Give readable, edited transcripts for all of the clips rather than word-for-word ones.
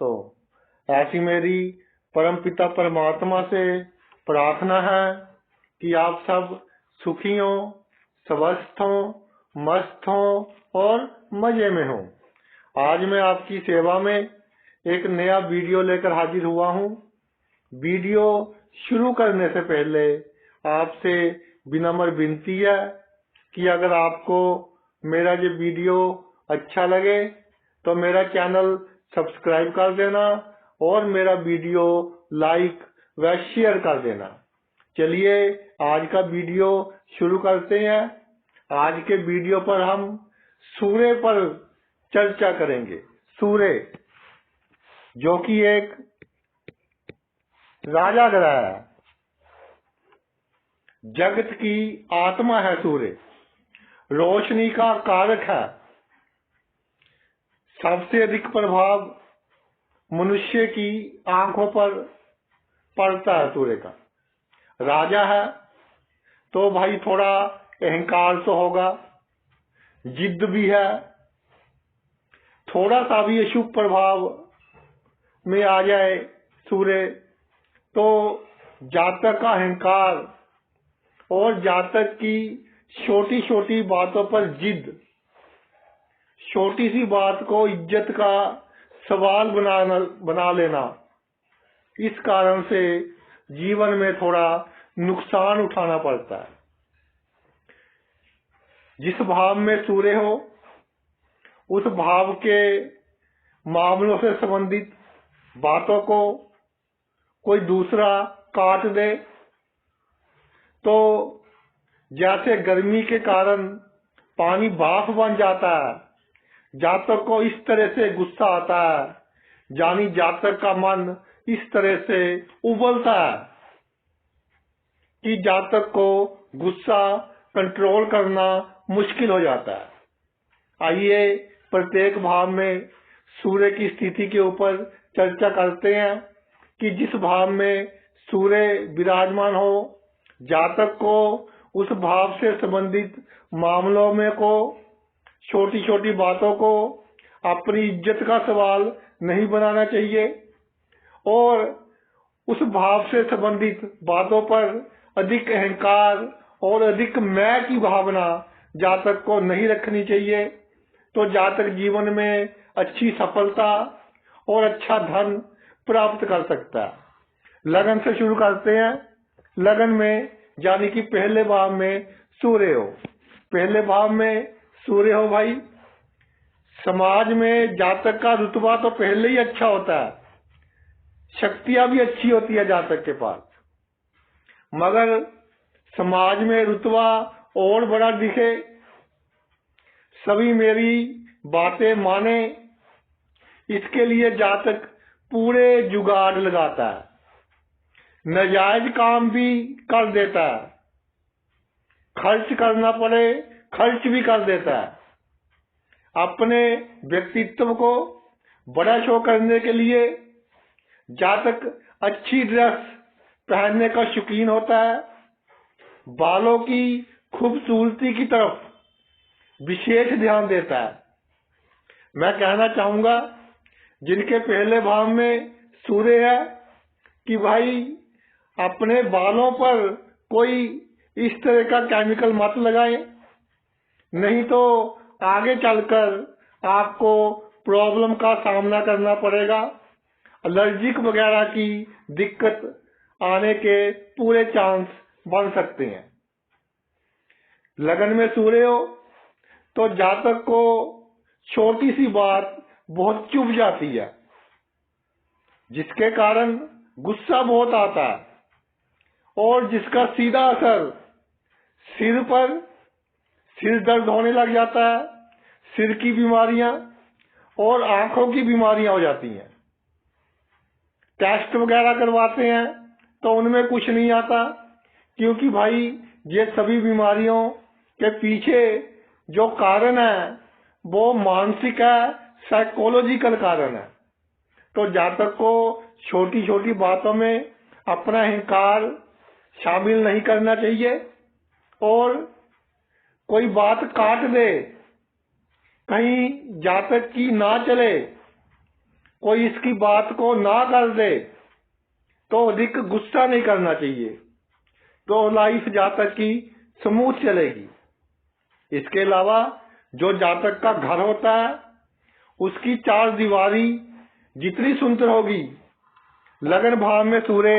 दोस्तों, ऐसी मेरी परमपिता परमात्मा से प्रार्थना है कि आप सब सुखी हो, स्वस्थ हो, मस्त हो और मजे में हो। आज मैं आपकी सेवा में एक नया वीडियो लेकर हाजिर हुआ हूँ। वीडियो शुरू करने से पहले आपसे विनम्र विनती है कि अगर आपको मेरा ये वीडियो अच्छा लगे तो मेरा चैनल सब्सक्राइब कर देना और मेरा वीडियो लाइक व शेयर कर देना। चलिए आज का वीडियो शुरू करते हैं। आज के वीडियो पर हम सूर्य पर चर्चा करेंगे। सूर्य जो कि एक राजा ग्रह है, जगत की आत्मा है। सूर्य रोशनी का कारक है। सबसे अधिक प्रभाव मनुष्य की आंखों पर पड़ता है। सूर्य का राजा है तो भाई थोड़ा अहंकार तो होगा, जिद भी है, थोड़ा सा भी अशुभ प्रभाव में आ जाए सूर्य तो जातक का अहंकार और जातक की छोटी छोटी बातों पर जिद, छोटी सी बात को इज्जत का सवाल बना लेना, इस कारण से जीवन में थोड़ा नुकसान उठाना पड़ता है। जिस भाव में सूर्य हो उस भाव के मामलों से संबंधित बातों को कोई दूसरा काट दे तो जैसे गर्मी के कारण पानी भाप बन जाता है, जातक को इस तरह से गुस्सा आता है, यानी जातक का मन इस तरह से उबलता है कि जातक को गुस्सा कंट्रोल करना मुश्किल हो जाता है। आइए प्रत्येक भाव में सूर्य की स्थिति के ऊपर चर्चा करते हैं कि जिस भाव में सूर्य विराजमान हो, जातक को उस भाव से संबंधित मामलों में को छोटी छोटी बातों को अपनी इज्जत का सवाल नहीं बनाना चाहिए और उस भाव से संबंधित बातों पर अधिक अहंकार और अधिक मैं की भावना जातक को नहीं रखनी चाहिए। तो जातक जीवन में अच्छी सफलता और अच्छा धन प्राप्त कर सकता है। लगन से शुरू करते हैं। लगन में यानी कि पहले भाव में सूर्य हो, पहले भाव में सूर्य हो भाई, समाज में जातक का रुतबा तो पहले ही अच्छा होता है, शक्तियां भी अच्छी होती है जातक के पास, मगर समाज में रुतबा और बड़ा दिखे, सभी मेरी बातें माने, इसके लिए जातक पूरे जुगाड़ लगाता है, नाजायज काम भी कर देता है, खर्च करना पड़े खर्च भी कर देता है। अपने व्यक्तित्व को बड़ा शो करने के लिए जातक अच्छी ड्रेस पहनने का शौकीन होता है, बालों की खूबसूरती की तरफ विशेष ध्यान देता है। मैं कहना चाहूंगा जिनके पहले भाव में सूर्य है कि भाई अपने बालों पर कोई इस तरह का केमिकल मत लगाए, नहीं तो आगे चलकर आपको प्रॉब्लम का सामना करना पड़ेगा। एलर्जिक वगैरह की दिक्कत आने के पूरे चांस बन सकते हैं। लगन में सूर्य हो तो जातक को छोटी सी बात बहुत चुभ जाती है, जिसके कारण गुस्सा बहुत आता है और जिसका सीधा असर सिर पर, सिर दर्द होने लग जाता है, सिर की बीमारियां और आंखों की बीमारियां हो जाती हैं। टेस्ट वगैरह करवाते हैं तो उनमें कुछ नहीं आता, क्योंकि भाई ये सभी बीमारियों के पीछे जो कारण है वो मानसिक है, साइकोलॉजिकल कारण है। तो जातक को छोटी छोटी बातों में अपना अहंकार शामिल नहीं करना चाहिए और कोई बात काट दे, कहीं जातक की ना चले कोई इसकी बात को ना कर दे तो अधिक गुस्सा नहीं करना चाहिए, तो लाइफ जातक की स्मूथ चलेगी। इसके अलावा जो जातक का घर होता है उसकी चार दीवारी जितनी सुंदर होगी, लगन भाव में सूर्य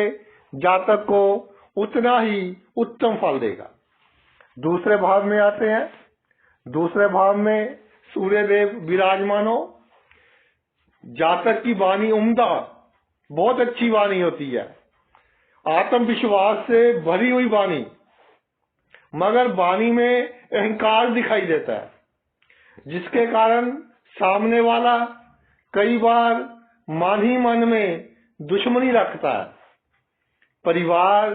जातक को उतना ही उत्तम फल देगा। दूसरे भाव में आते हैं। दूसरे भाव में सूर्य देव विराजमान हो, जातक की वाणी उम्दा, बहुत अच्छी वाणी होती है, आत्मविश्वास से भरी हुई वाणी, मगर वाणी में अहंकार दिखाई देता है, जिसके कारण सामने वाला कई बार मन ही मन में दुश्मनी रखता है। परिवार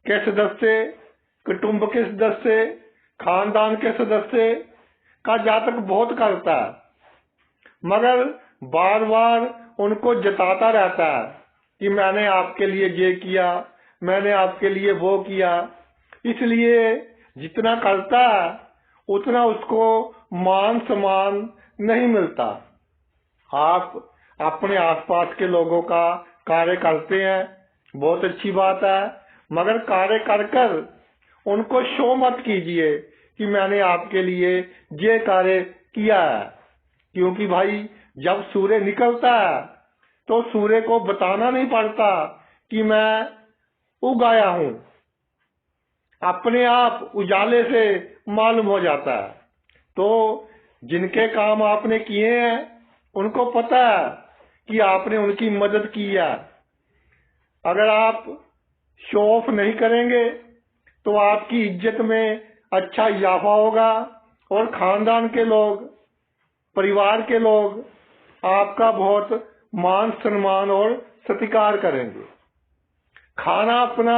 के सदस्य, कुटुंब के सदस्य, खानदान के सदस्य का जातक बहुत करता है, मगर बार बार उनको जताता रहता है कि मैंने आपके लिए ये किया, मैंने आपके लिए वो किया। इसलिए जितना करता है उतना उसको मान सम्मान नहीं मिलता। आप अपने आसपास के लोगों का कार्य करते हैं, बहुत अच्छी बात है, मगर कार्य कर कर उनको शो मत कीजिए कि मैंने आपके लिए ये कार्य किया है, क्योंकि भाई जब सूर्य निकलता है तो सूर्य को बताना नहीं पड़ता कि मैं उग आया हूं, अपने आप उजाले से मालूम हो जाता है। तो जिनके काम आपने किए हैं उनको पता है कि आपने उनकी मदद की है। अगर आप शो ऑफ नहीं करेंगे तो आपकी इज्जत में अच्छा इजाफा होगा और खानदान के लोग, परिवार के लोग आपका बहुत मान सम्मान और सत्कार करेंगे। खाना अपना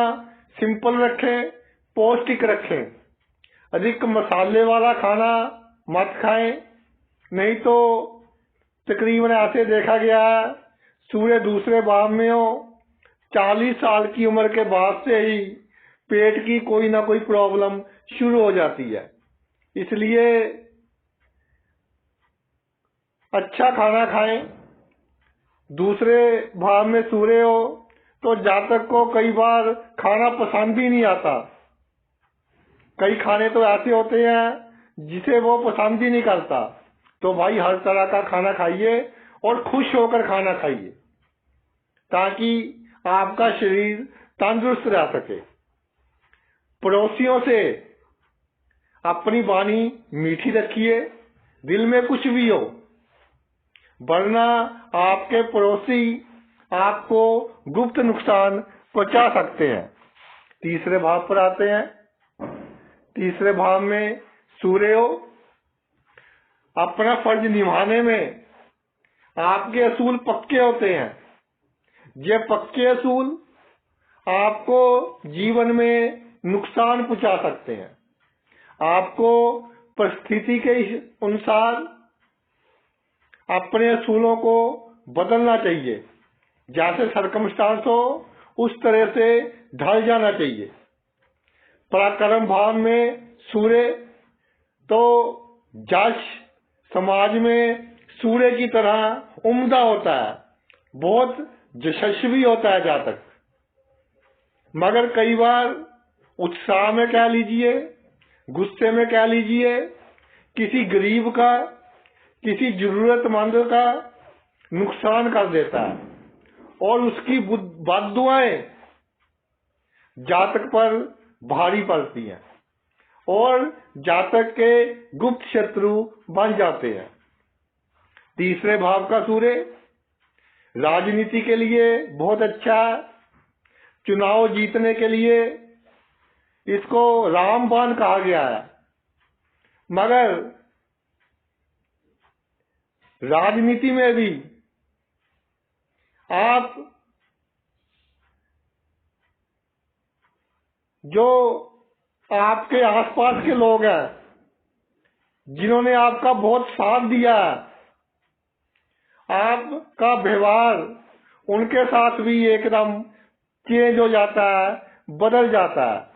सिंपल रखें, पौष्टिक रखें, अधिक मसाले वाला खाना मत खाएं, नहीं तो तकरीबन ऐसे देखा गया है सूर्य दूसरे भाव में हो, 40 साल की उम्र के बाद से ही पेट की कोई ना कोई प्रॉब्लम शुरू हो जाती है। इसलिए अच्छा खाना खाएं। दूसरे भाव में सूर्य हो तो जातक को कई बार खाना पसंद ही नहीं आता। कई खाने तो ऐसे होते हैं जिसे वो पसंद ही नहीं करता। तो भाई हर तरह का खाना खाइए और खुश होकर खाना खाइए, ताकि आपका शरीर तंदुरुस्त रह सके। पड़ोसियों से अपनी वाणी मीठी रखिए, दिल में कुछ भी हो, वरना आपके पड़ोसी आपको गुप्त नुकसान पहुंचा सकते हैं। तीसरे भाव पर आते हैं। तीसरे भाव में सूर्य हो, अपना फर्ज निभाने में आपके असूल पक्के होते हैं। ये पक्के असूल आपको जीवन में नुकसान पहुंचा सकते हैं। आपको परिस्थिति के अनुसार अपने असूलों को बदलना चाहिए। जैसे सर्कमस्टांस हो उस तरह से ढल जाना चाहिए। पराक्रम भाव में सूर्य तो जश समाज में सूर्य की तरह उम्दा होता है, बहुत यशस्वी होता है जातक। मगर कई बार उत्साह में कह लीजिए, गुस्से में कह लीजिए, किसी गरीब का, किसी जरूरतमंद का नुकसान कर देता है और उसकी बद्दुआएं जातक पर भारी पड़ती हैं और जातक के गुप्त शत्रु बन जाते हैं। तीसरे भाव का सूर्य राजनीति के लिए बहुत अच्छा है। चुनाव जीतने के लिए इसको रामबाण कहा गया है, मगर राजनीति में भी आप जो आपके आसपास के लोग हैं जिन्होंने आपका बहुत साथ दिया है, आपका व्यवहार उनके साथ भी एकदम चेंज हो जाता है, बदल जाता है।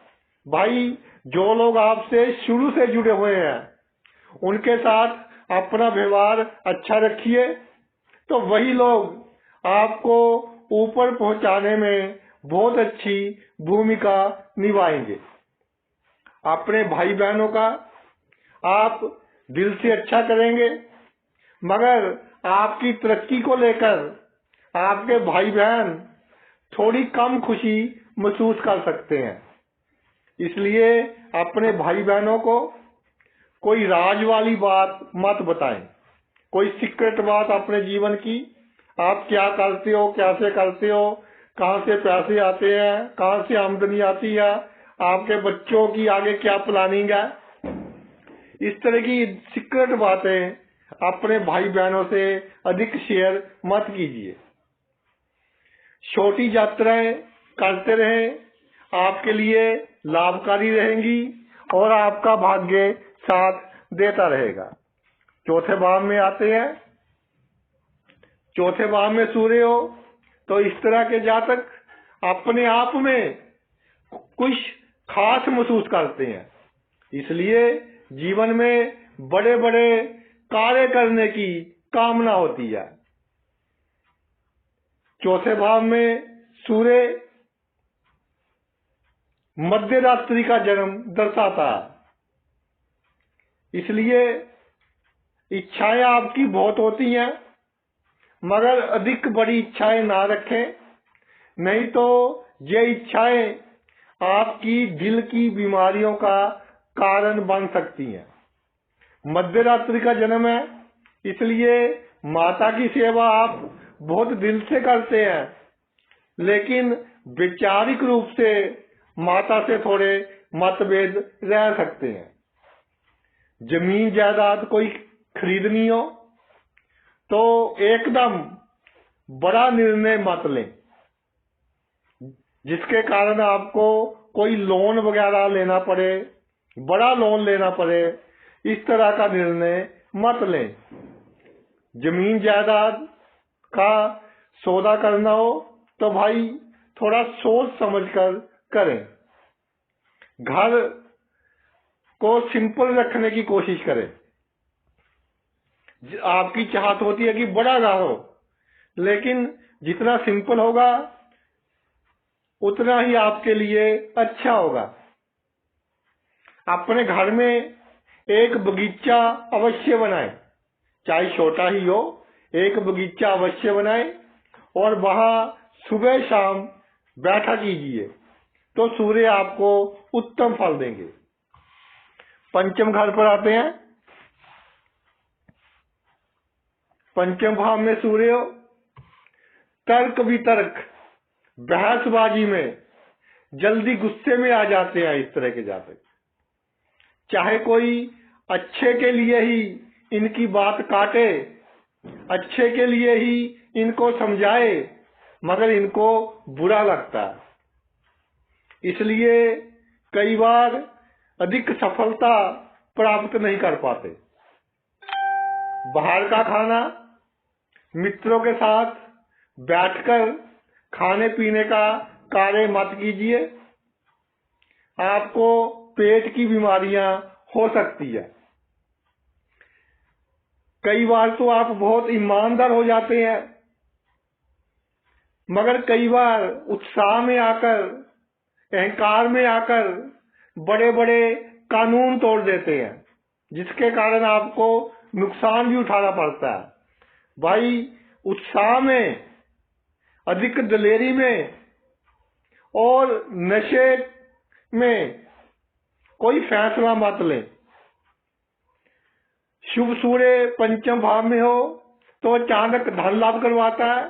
भाई जो लोग आपसे शुरू से जुड़े हुए हैं उनके साथ अपना व्यवहार अच्छा रखिए, तो वही लोग आपको ऊपर पहुंचाने में बहुत अच्छी भूमिका निभाएंगे। अपने भाई बहनों का आप दिल से अच्छा करेंगे, मगर आपकी तरक्की को लेकर आपके भाई बहन थोड़ी कम खुशी महसूस कर सकते हैं। इसलिए अपने भाई बहनों को कोई राज वाली बात मत बताएं, कोई सीक्रेट बात अपने जीवन की, आप क्या करते हो, कैसे करते हो, कहाँ से पैसे आते हैं, कहाँ से आमदनी आती है, आपके बच्चों की आगे क्या प्लानिंग है, इस तरह की सीक्रेट बातें अपने भाई बहनों से अधिक शेयर मत कीजिए। छोटी यात्राएं करते रहें, आपके लिए लाभकारी रहेंगी और आपका भाग्य साथ देता रहेगा। चौथे भाव में आते हैं। चौथे भाव में सूर्य हो तो इस तरह के जातक अपने आप में कुछ खास महसूस करते हैं, इसलिए जीवन में बड़े बड़े कार्य करने की कामना होती है। चौथे भाव में सूर्य मध्य रात्रि का जन्म दर्शाता है, इसलिए इच्छाएं आपकी बहुत होती हैं, मगर अधिक बड़ी इच्छाएं ना रखें, नहीं तो ये इच्छाएं आपकी दिल की बीमारियों का कारण बन सकती हैं। मध्य रात्रि का जन्म है, इसलिए माता की सेवा आप बहुत दिल से करते हैं, लेकिन वैचारिक रूप से माता से थोड़े मतभेद रह सकते हैं। जमीन जायदाद कोई खरीदनी हो तो एकदम बड़ा निर्णय मत लें, जिसके कारण आपको कोई लोन वगैरह लेना पड़े, बड़ा लोन लेना पड़े, इस तरह का निर्णय मत लें। जमीन जायदाद का सौदा करना हो तो भाई थोड़ा सोच समझकर करें। घर को सिंपल रखने की कोशिश करें। आपकी चाहत होती है कि बड़ा घर हो, लेकिन जितना सिंपल होगा उतना ही आपके लिए अच्छा होगा। अपने घर में एक बगीचा अवश्य बनाएं, चाहे छोटा ही हो, एक बगीचा अवश्य बनाएं और वहां सुबह शाम बैठा कीजिए, तो सूर्य आपको उत्तम फल देंगे। पंचम घर पर आते हैं। पंचम भाव में सूर्य हो, तर्क वितर्क बहसबाजी में जल्दी गुस्से में आ जाते हैं इस तरह के जातक। चाहे कोई अच्छे के लिए ही इनकी बात काटे, अच्छे के लिए ही इनको समझाए, मगर इनको बुरा लगता है, इसलिए कई बार अधिक सफलता प्राप्त नहीं कर पाते। बाहर का खाना, मित्रों के साथ बैठकर खाने पीने का कार्य मत कीजिए, आपको पेट की बीमारियां हो सकती है। कई बार तो आप बहुत ईमानदार हो जाते हैं, मगर कई बार उत्साह में आकर, अहंकार में आकर बड़े बड़े कानून तोड़ देते हैं, जिसके कारण आपको नुकसान भी उठाना पड़ता है। भाई उत्साह में, अधिक दिलेरी में और नशे में कोई फैसला मत लें। शुभ सूर्य पंचम भाव में हो तो अचानक धन लाभ करवाता है,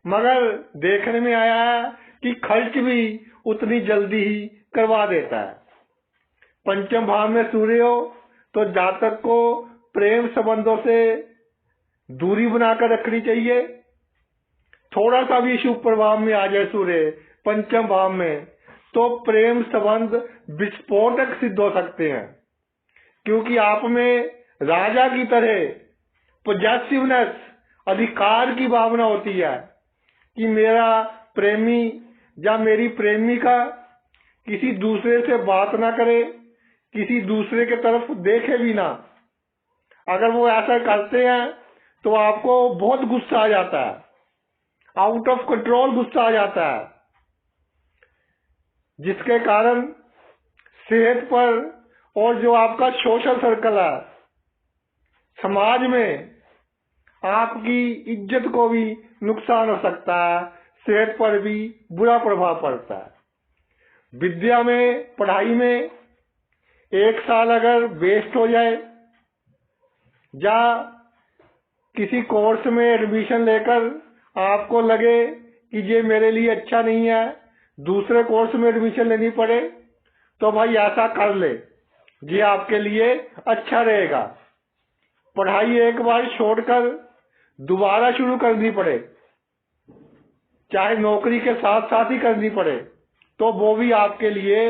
मगर देखने में आया है कि खर्च भी उतनी जल्दी ही करवा देता है। पंचम भाव में सूर्य हो तो जातक को प्रेम संबंधों से दूरी बनाकर रखनी चाहिए। थोड़ा सा भी शुभ प्रभाव में आ जाए सूर्य पंचम भाव में तो प्रेम संबंध विस्फोटक सिद्ध हो सकते हैं, क्योंकि आप में राजा की तरह पॉजिटिवनेस, अधिकार की भावना होती है कि मेरा प्रेमी या मेरी प्रेमिका किसी दूसरे से बात ना करे, किसी दूसरे के तरफ देखे भी ना। अगर वो ऐसा करते हैं तो आपको बहुत गुस्सा आ जाता है, आउट ऑफ कंट्रोल गुस्सा आ जाता है, जिसके कारण सेहत पर और जो आपका सोशल सर्कल है, समाज में आपकी इज्जत को भी नुकसान हो सकता है, सेहत पर भी बुरा प्रभाव पड़ता है। विद्या में, पढ़ाई में 1 साल अगर वेस्ट हो जाए या किसी कोर्स में एडमिशन लेकर आपको लगे कि ये मेरे लिए अच्छा नहीं है, दूसरे कोर्स में एडमिशन लेनी पड़े, तो भाई ऐसा कर ले, ये आपके लिए अच्छा रहेगा। पढ़ाई एक बार छोड़कर दोबारा शुरू करनी पड़े, चाहे नौकरी के साथ साथ ही करनी पड़े, तो वो भी आपके लिए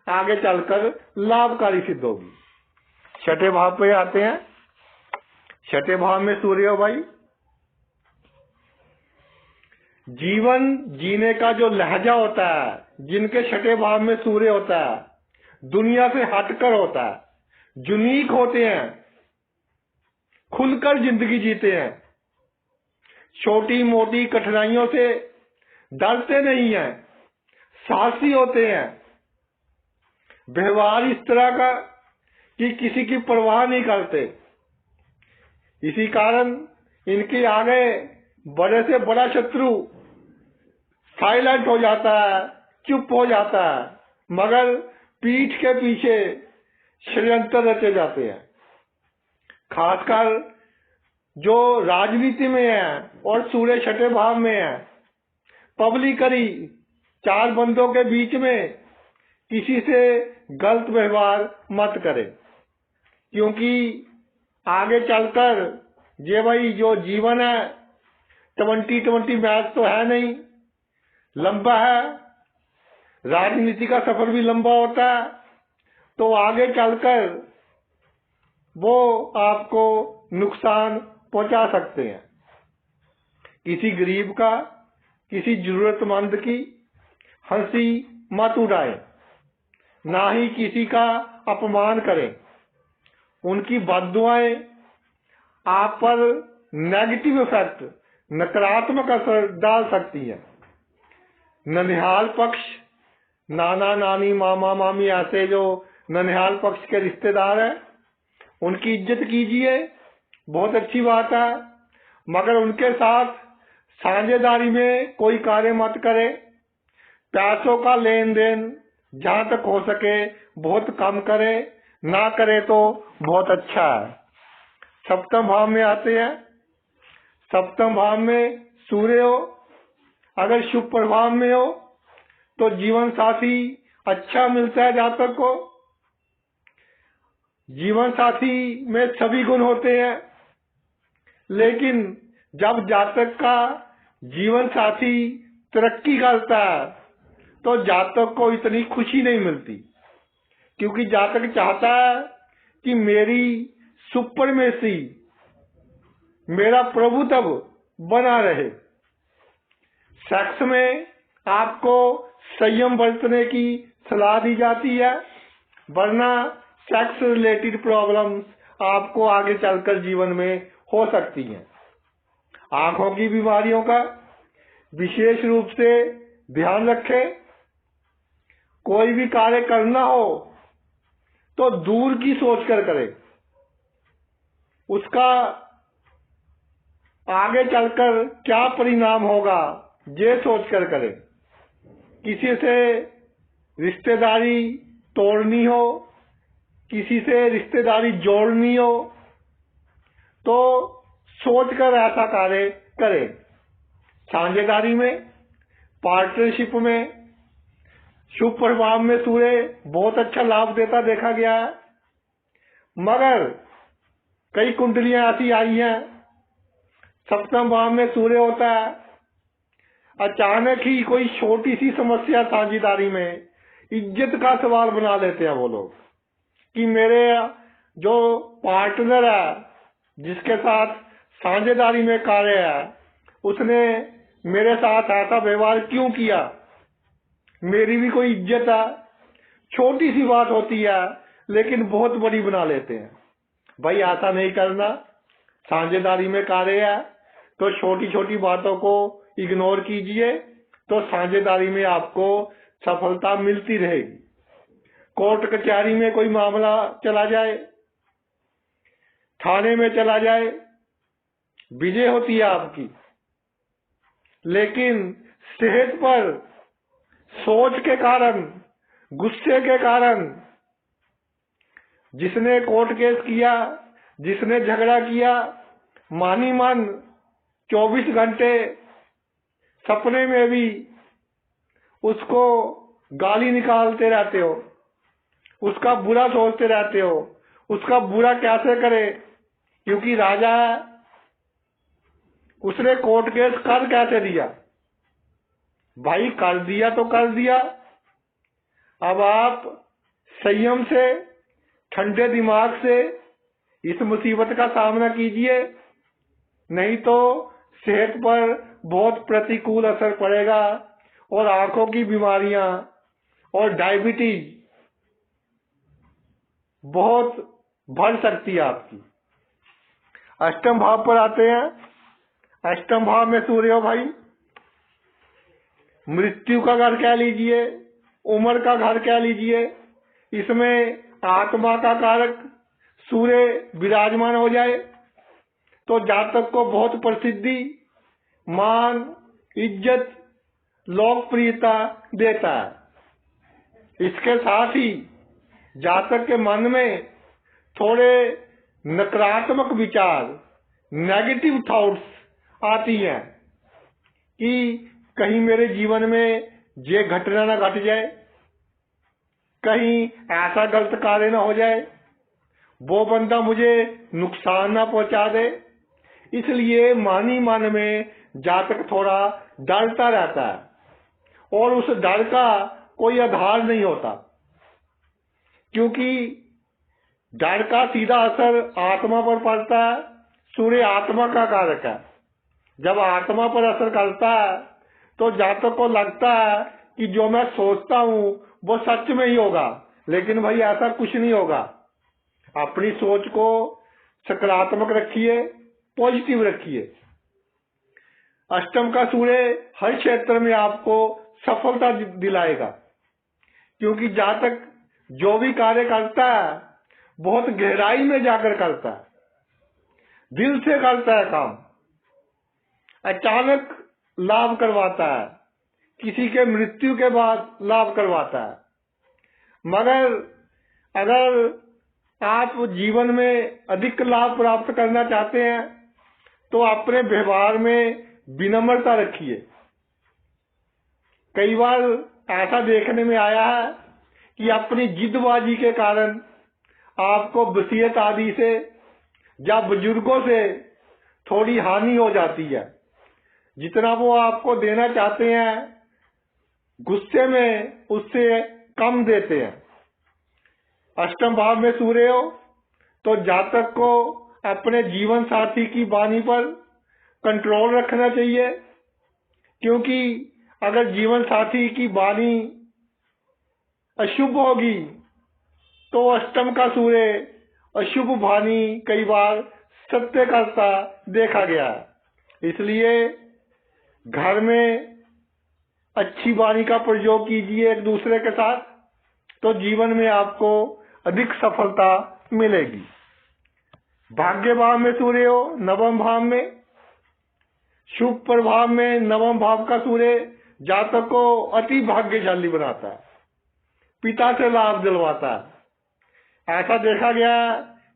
आगे चलकर लाभकारी सिद्ध होगी। छठे भाव पे आते हैं। छठे भाव में सूर्य हो भाई। जीवन जीने का जो लहजा होता है, जिनके छठे भाव में सूर्य होता है, दुनिया से हटकर होता है, यूनिक होते हैं, खुलकर जिंदगी जीते हैं, छोटी मोटी कठिनाइयों से डरते नहीं हैं, साहसी होते हैं, व्यवहार इस तरह का कि किसी की परवाह नहीं करते। इसी कारण इनके आगे बड़े से बड़ा शत्रु साइलेंट हो जाता है, चुप हो जाता है, मगर पीठ के पीछे षड्यंत्र रचे जाते हैं। खासकर जो राजनीति में है और सूर्य छठे भाव में है, पब्लिकली 4 बंदों के बीच में किसी से गलत व्यवहार मत करें, क्योंकि आगे चलकर ये भाई जो जीवन है 20-20 मैच तो है नहीं, लंबा है, राजनीति का सफर भी लंबा होता है, तो आगे चलकर वो आपको नुकसान पहुंचा सकते हैं। किसी गरीब का, किसी जरूरतमंद की हंसी मत उड़ाएं, ना ही किसी का अपमान करें। उनकी बद्दुआएं आप पर नेगेटिव इफेक्ट, नकारात्मक असर डाल सकती हैं। ननिहाल पक्ष, नाना नानी मामा मामी, ऐसे जो ननिहाल पक्ष के रिश्तेदार हैं, उनकी इज्जत कीजिए, बहुत अच्छी बात है, मगर उनके साथ साझेदारी में कोई कार्य मत करें। पैसों का लेन देन जहां तक हो सके बहुत कम करें, ना करे तो बहुत अच्छा है। सप्तम भाव में आते हैं। सप्तम भाव में सूर्य हो, अगर शुभ प्रभाव में हो तो जीवन साथी अच्छा मिलता है जातक को। जीवन साथी में सभी गुण होते हैं, लेकिन जब जातक का जीवन साथी तरक्की करता है तो जातक को इतनी खुशी नहीं मिलती, क्योंकि जातक चाहता है कि मेरी सुपरमेसी, मेरा प्रभुत्व बना रहे। सेक्स में आपको संयम बरतने की सलाह दी जाती है, वरना सेक्स रिलेटेड प्रॉब्लम्स आपको आगे चलकर जीवन में हो सकती हैं। आंखों की बीमारियों का विशेष रूप से ध्यान रखें। कोई भी कार्य करना हो तो दूर की सोच कर करें, उसका आगे चलकर क्या परिणाम होगा ये सोच कर करें। किसी से रिश्तेदारी तोड़नी हो, किसी से रिश्तेदारी जोड़नी हो, तो सोच कर ऐसा कार्य करें। साझेदारी में, पार्टनरशिप में शुभ प्रभाव में सूर्य बहुत अच्छा लाभ देता देखा गया है, मगर कई कुंडलियां ऐसी आई हैं, सप्तम भाव में सूर्य होता है, अचानक ही कोई छोटी सी समस्या साझेदारी में इज्जत का सवाल बना लेते हैं वो लोग, कि मेरे जो पार्टनर है, जिसके साथ साझेदारी में कार्य है, उसने मेरे साथ ऐसा व्यवहार क्यों किया, मेरी भी कोई इज्जत है। छोटी सी बात होती है लेकिन बहुत बड़ी बना लेते हैं। भाई ऐसा नहीं करना। साझेदारी में कार्य है तो छोटी छोटी बातों को इग्नोर कीजिए, तो साझेदारी में आपको सफलता मिलती रहेगी। कोर्ट कचहरी में कोई मामला चला जाए, थाने में चला जाए, विजय होती है आपकी, लेकिन सेहत पर सोच के कारण, गुस्से के कारण, जिसने कोर्ट केस किया, जिसने झगड़ा किया, मानी मन 24 घंटे सपने में भी उसको गाली निकालते रहते हो, उसका बुरा सोचते रहते हो, उसका बुरा कैसे करे, क्योंकि राजा है, उसने कोर्ट केस कर कैसे दिया भाई, कर दिया तो कर दिया। अब आप संयम से, ठंडे दिमाग से इस मुसीबत का सामना कीजिए, नहीं तो सेहत पर बहुत प्रतिकूल असर पड़ेगा और आंखों की बीमारियां और डायबिटीज बहुत बढ़ सकती है आपकी। अष्टम भाव पर आते हैं। अष्टम भाव में सूर्य हो भाई, मृत्यु का घर कह लीजिए, उम्र का घर कह लीजिए, इसमें आत्मा का कारक सूर्य विराजमान हो जाए तो जातक को बहुत प्रसिद्धि, मान, इज्जत, लोकप्रियता देता है। इसके साथ ही जातक के मन में थोड़े नकारात्मक विचार, नेगेटिव थॉट्स आती हैं कि कहीं मेरे जीवन में ये घटना ना घट जाए, कहीं ऐसा गलत कार्य ना हो जाए, वो बंदा मुझे नुकसान ना पहुंचा दे। इसलिए मानी मन में जातक थोड़ा डरता रहता है और उस डर का कोई आधार नहीं होता, क्योंकि डर का सीधा असर आत्मा पर पड़ता है। सूर्य आत्मा का कारक है। जब आत्मा पर असर करता है तो जातक को लगता है कि जो मैं सोचता हूं वो सच में ही होगा, लेकिन भाई ऐसा कुछ नहीं होगा। अपनी सोच को सकारात्मक रखिए, पॉजिटिव रखिए। अष्टम का सूर्य हर क्षेत्र में आपको सफलता दिलाएगा, क्योंकि जातक जो भी कार्य करता है बहुत गहराई में जाकर करता है, दिल से करता है काम, अचानक लाभ करवाता है, किसी के मृत्यु के बाद लाभ करवाता है। मगर अगर आप जीवन में अधिक लाभ प्राप्त करना चाहते हैं तो अपने व्यवहार में विनम्रता रखिए। कई बार ऐसा देखने में आया है कि अपनी जिद्दबाजी के कारण आपको वसीयत आदि से या बुजुर्गों से थोड़ी हानि हो जाती है। जितना वो आपको देना चाहते हैं गुस्से में उससे कम देते हैं। अष्टम भाव में सूर्य हो तो जातक को अपने जीवन साथी की वाणी पर कंट्रोल रखना चाहिए, क्योंकि अगर जीवन साथी की वाणी अशुभ होगी तो अष्टम का सूर्य अशुभ वाणी कई बार सत्य करता देखा गया। इसलिए घर में अच्छी वाणी का प्रयोग कीजिए एक दूसरे के साथ, तो जीवन में आपको अधिक सफलता मिलेगी। भाग्य भाव में सूर्य हो नवम भाव में, शुभ प्रभाव में नवम भाव का सूर्य जातक को अति भाग्यशाली बनाता है, पिता से लाभ दिलवाता है। ऐसा देखा गया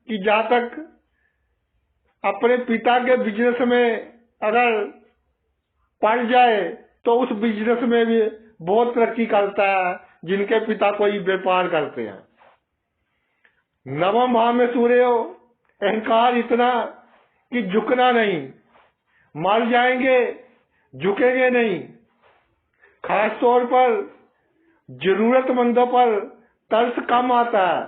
कि जातक अपने पिता के बिजनेस में अगर पड़ जाए तो उस बिजनेस में भी बहुत तरक्की करता है जिनके पिता कोई व्यापार करते हैं। नवम भाव में सूर्य हो, अहंकार इतना कि झुकना नहीं, मर जाएंगे झुकेंगे नहीं। खास तौर पर जरूरतमंदों पर तरस कम आता है,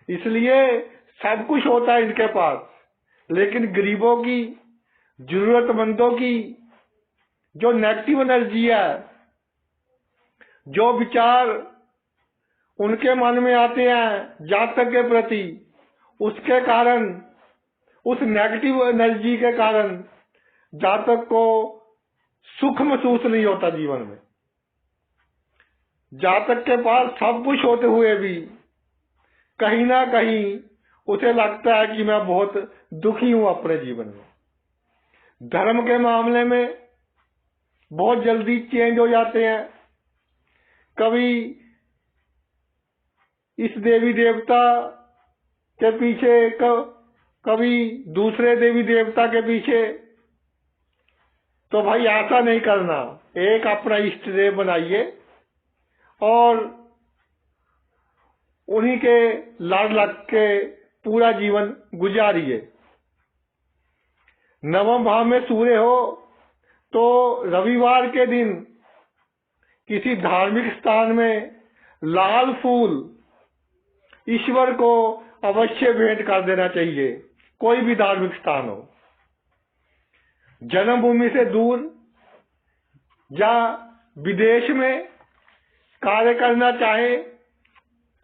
इसलिए सब कुछ होता है इनके पास, लेकिन गरीबों की, जरूरतमंदों की जो नेगेटिव एनर्जी है, जो विचार उनके मन में आते हैं जातक के प्रति, उसके कारण उस नेगेटिव एनर्जी के कारण जातक को सुख महसूस नहीं होता जीवन में। जातक के पास सब कुछ होते हुए भी कहीं ना कहीं उसे लगता है कि मैं बहुत दुखी हूं अपने जीवन में। धर्म के मामले में बहुत जल्दी चेंज हो जाते हैं। कभी इस देवी देवता के पीछे, कभी दूसरे देवी देवता के पीछे। तो भाई ऐसा नहीं करना। एक अपना इष्ट देव बनाइए और उन्हीं के लाड लग के पूरा जीवन गुजारिए। नवम भाव में सूर्य हो तो रविवार के दिन किसी धार्मिक स्थान में लाल फूल ईश्वर को अवश्य भेंट कर देना चाहिए, कोई भी धार्मिक स्थान हो। जन्मभूमि से दूर या विदेश में कार्य करना चाहे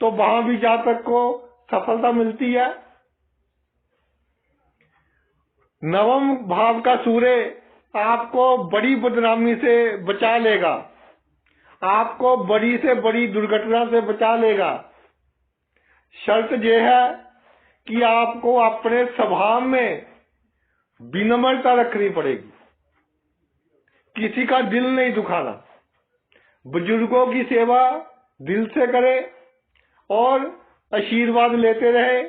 तो वहां भी जातक को सफलता मिलती है। नवम भाव का सूर्य आपको बड़ी बदनामी से बचा लेगा, आपको बड़ी से बड़ी दुर्घटना से बचा लेगा। शर्त यह है कि आपको अपने स्वभाव में विनम्रता रखनी पड़ेगी, किसी का दिल नहीं दुखाना, बुजुर्गों की सेवा दिल से करे और आशीर्वाद लेते रहे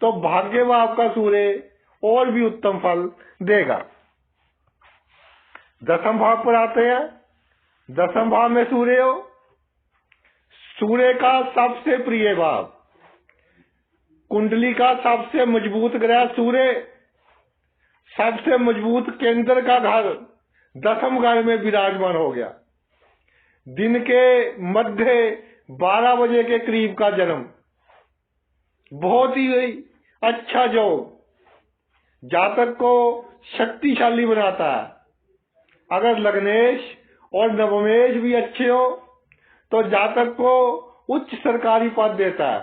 तो भाग्य में आपका सूर्य और भी उत्तम फल देगा। दसम भाव पर आते हैं। दसम भाव में सूर्य हो, सूर्य का सबसे प्रिय भाव, कुंडली का सबसे मजबूत ग्रह सूर्य, सबसे मजबूत केंद्र का घर दसम घर में विराजमान हो गया। दिन के मध्य 12 बजे के करीब का जन्म, बहुत ही अच्छा जो जातक को शक्तिशाली बनाता है। अगर लग्नेश और नवमेश भी अच्छे हो तो जातक को उच्च सरकारी पद देता है।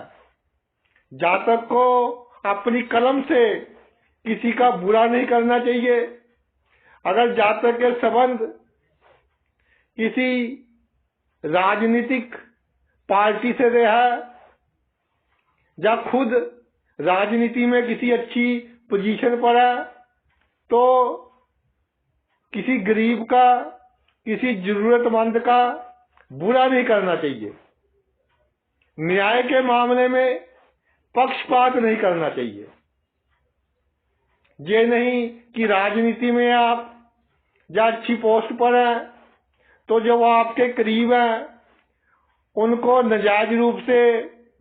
जातक को अपनी कलम से किसी का बुरा नहीं करना चाहिए। अगर जातक के संबंध किसी राजनीतिक पार्टी से रहा या खुद राजनीति में किसी अच्छी पोजीशन पर है तो किसी गरीब का, किसी जरूरतमंद का बुरा नहीं करना चाहिए। न्याय के मामले में पक्षपात नहीं करना चाहिए। ये नहीं कि राजनीति में आप या अच्छी पोस्ट पर हैं तो जो आपके करीब हैं उनको नाजायज रूप से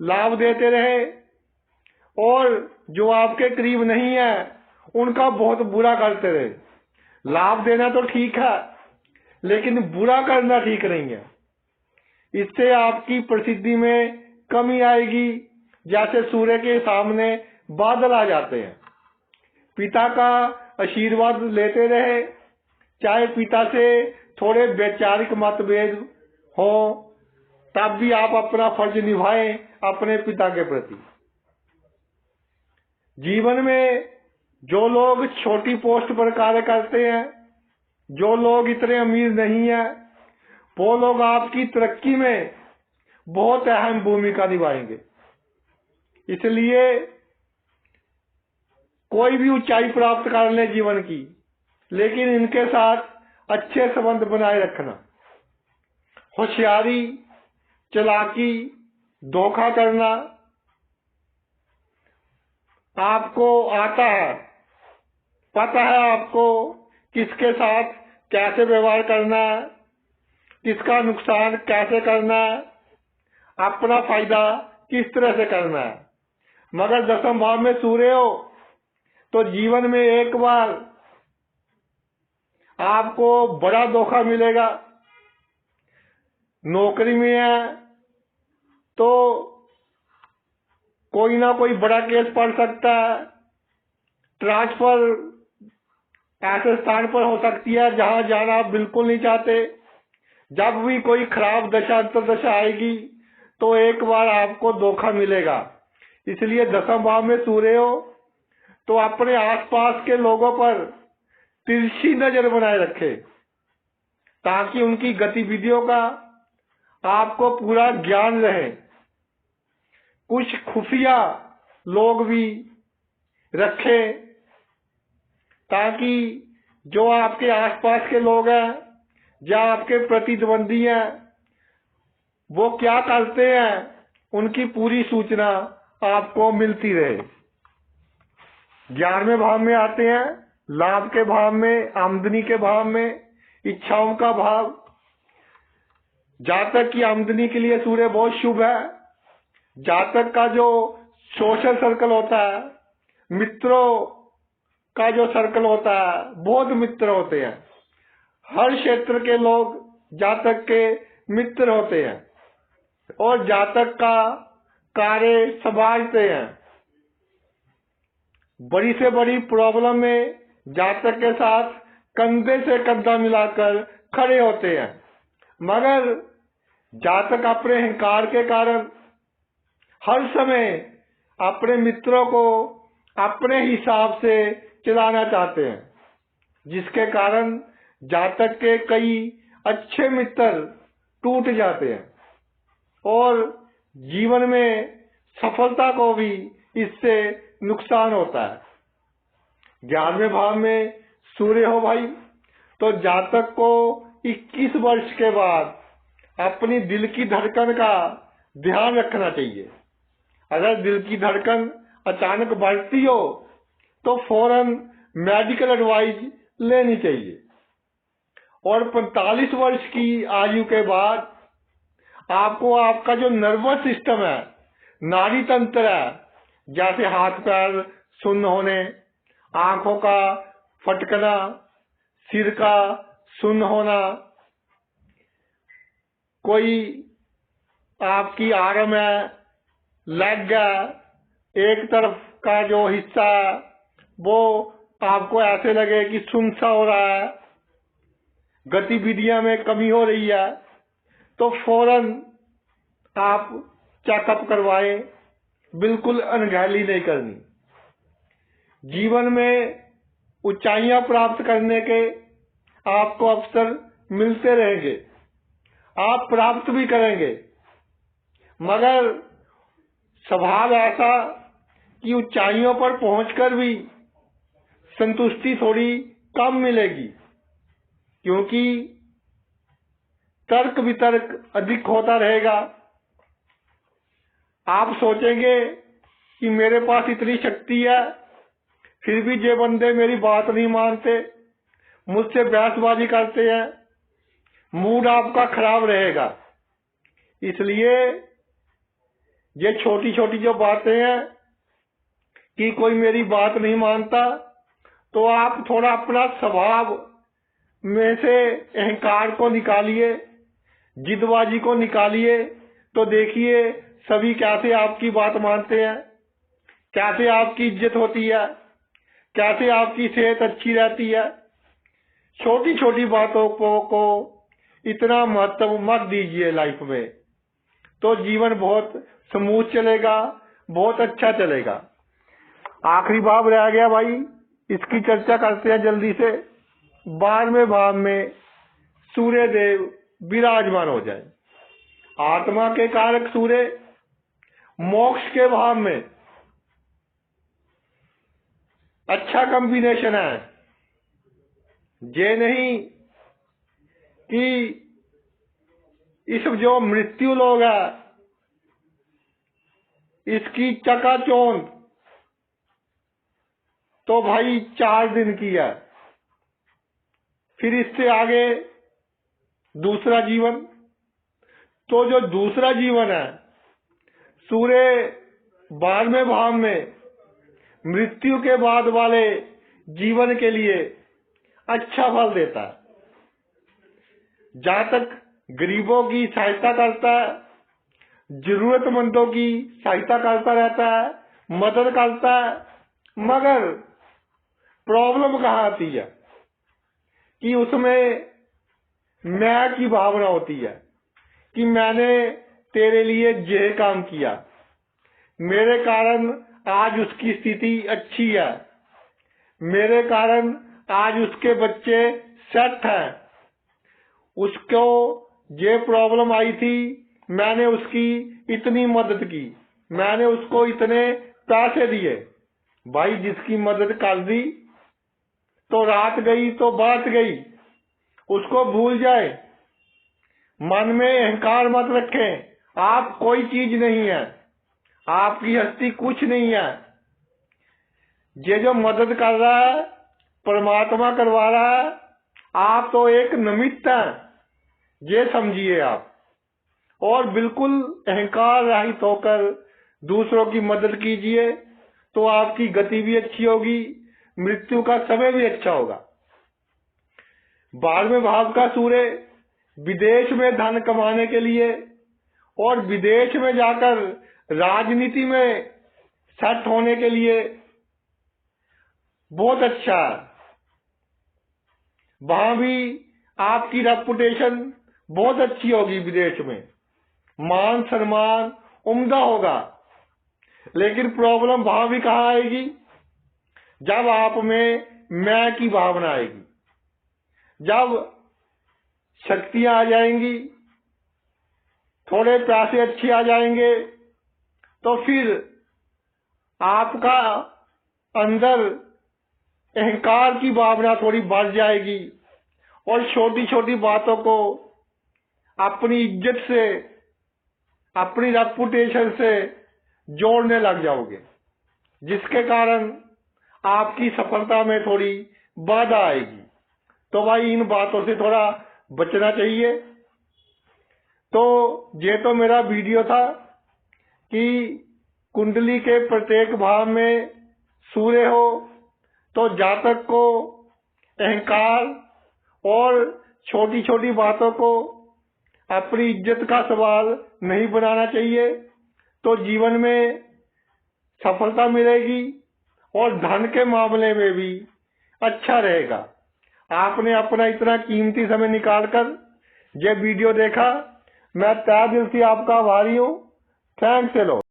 लाभ देते रहे और जो आपके करीब नहीं है उनका बहुत बुरा करते रहे। लाभ देना तो ठीक है लेकिन बुरा करना ठीक नहीं है। इससे आपकी प्रसिद्धि में कमी आएगी। जैसे सूर्य के सामने बादल आ जाते हैं। पिता का आशीर्वाद लेते रहे, चाहे पिता से थोड़े वैचारिक मतभेद हो तब भी आप अपना फर्ज निभाएं अपने पिता के प्रति। जीवन में जो लोग छोटी पोस्ट पर कार्य करते हैं, जो लोग इतने अमीर नहीं हैं, वो लोग आपकी तरक्की में बहुत अहम भूमिका निभाएंगे। इसलिए कोई भी ऊंचाई प्राप्त कर ले जीवन की, लेकिन इनके साथ अच्छे संबंध बनाए रखना। होशियारी, चालाकी, धोखा करना आपको आता है, पता है आपको किसके साथ कैसे व्यवहार करना है, किसका नुकसान कैसे करना है, अपना फायदा किस तरह से करना है। मगर दसम भाव में सूर्य हो तो जीवन में एक बार आपको बड़ा धोखा मिलेगा। नौकरी में है तो कोई ना कोई बड़ा केस पड़ सकता है। ट्रांसफर ऐसे स्थान पर हो सकती है जहां जाना आप बिल्कुल नहीं चाहते। जब भी कोई खराब दशा अंतर्दशा आएगी तो एक बार आपको धोखा मिलेगा। इसलिए दसम भाव में सूर्य हो तो अपने आसपास के लोगों पर तिरछी नजर बनाए रखे, ताकि उनकी गतिविधियों का आपको पूरा ज्ञान रहे। कुछ खुफिया लोग भी रखे, ताकि जो आपके आसपास के लोग हैं या आपके प्रतिद्वंदी हैं, वो क्या करते हैं, उनकी पूरी सूचना आपको मिलती रहे। 11वें भाव में आते हैं लाभ के भाव में, आमदनी के भाव में, इच्छाओं का भाव। जातक की आमदनी के लिए सूर्य बहुत शुभ है। जातक का जो सोशल सर्कल होता है, मित्रों का जो सर्कल होता है, बहुत मित्र होते हैं। हर क्षेत्र के लोग जातक के मित्र होते हैं और जातक का कार्य संभालते हैं। बड़ी से बड़ी प्रॉब्लम में जातक के साथ कंधे से कंधा मिलाकर खड़े होते हैं, मगर जातक अपने अहंकार के कारण हर समय अपने मित्रों को अपने हिसाब से चलाना चाहते हैं, जिसके कारण जातक के कई अच्छे मित्र टूट जाते हैं और जीवन में सफलता को भी इससे नुकसान होता है। 11वें भाव में सूर्य हो भाई, तो जातक को 21 वर्ष के बाद अपनी दिल की धड़कन का ध्यान रखना चाहिए। अगर दिल की धड़कन अचानक बढ़ती हो तो फौरन मेडिकल एडवाइस लेनी चाहिए। और 45 वर्ष की आयु के बाद आपको आपका जो नर्वस सिस्टम है, नाड़ी तंत्र है, जैसे हाथ पैर सुन्न होने, आंखों का फटकना, सिर का सुन्न होना, कोई आपकी आर्म है, लेग है, एक तरफ का जो हिस्सा है वो आपको ऐसे लगे कि सुन्न सा हो रहा है, गतिविधियों में कमी हो रही है, तो फौरन आप चेकअप करवाएं। बिल्कुल अनगहली नहीं करनी। जीवन में ऊंचाइयां प्राप्त करने के आपको अवसर मिलते रहेंगे, आप प्राप्त भी करेंगे, मगर स्वभाव ऐसा कि ऊंचाइयों पर पहुंचकर भी संतुष्टि थोड़ी कम मिलेगी, क्योंकि तर्क वितर्क अधिक होता रहेगा। आप सोचेंगे कि मेरे पास इतनी शक्ति है, फिर भी ये बंदे मेरी बात नहीं मानते, मुझसे बहसबाजी करते हैं, मूड आपका खराब रहेगा। इसलिए ये छोटी छोटी जो बातें हैं कि कोई मेरी बात नहीं मानता, तो आप थोड़ा अपना स्वभाव में से अहंकार को निकालिए, जिदबाजी को निकालिए, तो देखिए सभी कैसे आपकी बात मानते हैं, कैसे आपकी इज्जत होती है, कैसे आपकी सेहत अच्छी रहती है। छोटी छोटी बातों को इतना महत्व मत दीजिए लाइफ में, तो जीवन बहुत स्मूथ चलेगा, बहुत अच्छा चलेगा। आखिरी भाव रह गया भाई, इसकी चर्चा करते हैं जल्दी से। 12वें भाव में सूर्य देव विराजमान हो जाए। आत्मा के कारक सूर्य मोक्ष के भाव में अच्छा कॉम्बिनेशन है। ये नहीं कि इस जो मृत्यु लोग है इसकी चकाचौंध तो भाई 4 दिन की है, फिर इससे आगे दूसरा जीवन। तो जो दूसरा जीवन है, सूर्य 12वें भाव में मृत्यु के बाद वाले जीवन के लिए अच्छा फल देता है। जातक गरीबों की सहायता करता है, जरूरतमंदों की सहायता करता रहता है, मदद करता है, मगर प्रॉब्लम कहाँ आती है कि उसमें मैं की भावना होती है कि मैंने तेरे लिए यह काम किया, मेरे कारण आज उसकी स्थिति अच्छी है, मेरे कारण आज उसके बच्चे सेट हैं। उसको ये प्रॉब्लम आई थी, मैंने उसकी इतनी मदद की, मैंने उसको इतने पैसे दिए। भाई जिसकी मदद कर दी तो रात गई तो बात गई, उसको भूल जाए। मन में अहंकार मत रखें, आप कोई चीज नहीं है, आपकी हस्ती कुछ नहीं है। ये जो मदद कर रहा है परमात्मा करवा रहा है, आप तो एक निमित्त हैं, ये समझिए आप। और बिल्कुल अहंकार रहित होकर दूसरों की मदद कीजिए तो आपकी गति भी अच्छी होगी, मृत्यु का समय भी अच्छा होगा। 12वें भाव का सूर्य विदेश में धन कमाने के लिए और विदेश में जाकर राजनीति में सेट होने के लिए बहुत अच्छा है। वहां भी आपकी रेपुटेशन बहुत अच्छी होगी, विदेश में मान सम्मान उम्दा होगा। लेकिन प्रॉब्लम वहां भी कहाँ आएगी? जब आप में मैं की भावना आएगी, जब शक्तियां आ जाएंगी, थोड़े पैसे अच्छे आ जाएंगे, तो फिर आपका अंदर अहंकार की भावना थोड़ी बढ़ जाएगी और छोटी छोटी बातों को अपनी इज्जत से, अपनी रेपुटेशन से जोड़ने लग जाओगे, जिसके कारण आपकी सफलता में थोड़ी बाधा आएगी। तो भाई इन बातों से थोड़ा बचना चाहिए। तो ये तो मेरा वीडियो था कि कुंडली के प्रत्येक भाव में सूर्य हो तो जातक को अहंकार और छोटी छोटी बातों को अपनी इज्जत का सवाल नहीं बनाना चाहिए, तो जीवन में सफलता मिलेगी और धन के मामले में भी अच्छा रहेगा। आपने अपना इतना कीमती समय निकालकर ये वीडियो देखा, मैं तहे दिल से आपका आभारी हूँ। थैंक्स।